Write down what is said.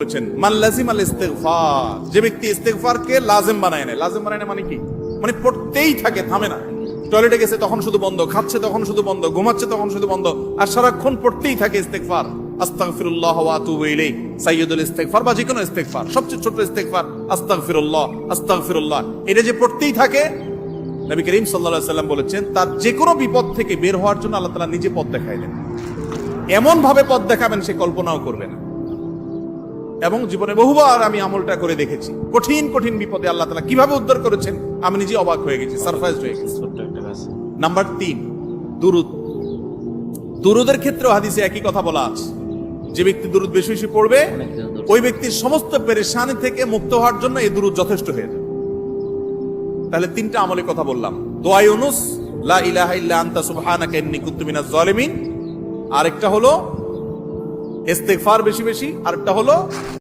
বলেছেন মান লাজিমাল ইস্তিগফার, যে ব্যক্তি ইস্তিগফারকে লাজিম বানায় নেয়। লাজিম বানায় নেয় মানে কি? মানে পড়তেই থাকে, থামে না। টয়লেটে গেছে তখন শুধু বন্ধ, খাচ্ছে তখন শুধু বন্ধ, ঘুমাচ্ছে তখন শুধু বন্ধ, আর সারাক্ষণ পড়তেই থাকে ইস্তিগফার। আস্তাগফিরুল্লাহ ওয়া আতুবু ইলাইহি, সাইয়্যিদুল ইস্তিগফার বা যে কোনো ইস্তিগফার, সবচেয়ে ছোট ইস্তিগফার আস্তাগফিরুল্লাহ আস্তাগফিরুল্লাহ, এটা যে পড়তেই থাকে, নবী করিম সাল্লাল্লাহু আলাইহি ওয়াসাল্লাম বলেছেন তার যে কোনো বিপদ থেকে বের হওয়ার জন্য আল্লাহ তাআলা নিজে পথ দেখায় দেন। এমন ভাবে পথ দেখাবেন সে কল্পনাও করবে না। এবং জীবনে বহুবার আমি আমলটা করে দেখেছি, কঠিন কঠিন বিপদে আল্লাহ তাআলা কিভাবে উদ্ধার করেছেন আমি নিজে অবাক হয়ে গেছি, সারপ্রাইজড হয়ে গেছি। নাম্বার 3, দুরুদ। দুরুদের ক্ষেত্রেও হাদিসে একই কথা বলা আছে, যে ব্যক্তি দুরুদ বেশি বেশি পড়বে ওই ব্যক্তির সমস্ত পেরেশানি থেকে মুক্ত হওয়ার জন্য এই দুরুদ যথেষ্ট হয়ে যাবে। তাহলে 3টা আমলের কথা বললাম, দোয়া ইউনুস, লা ইলাহা ইল্লা আনতা সুবহানাকা ইন্নী কুনতু মিনাজ জালিমিন, আরেকটা হলো ইস্তিগফার বেশি বেশি, আরেকটা হলো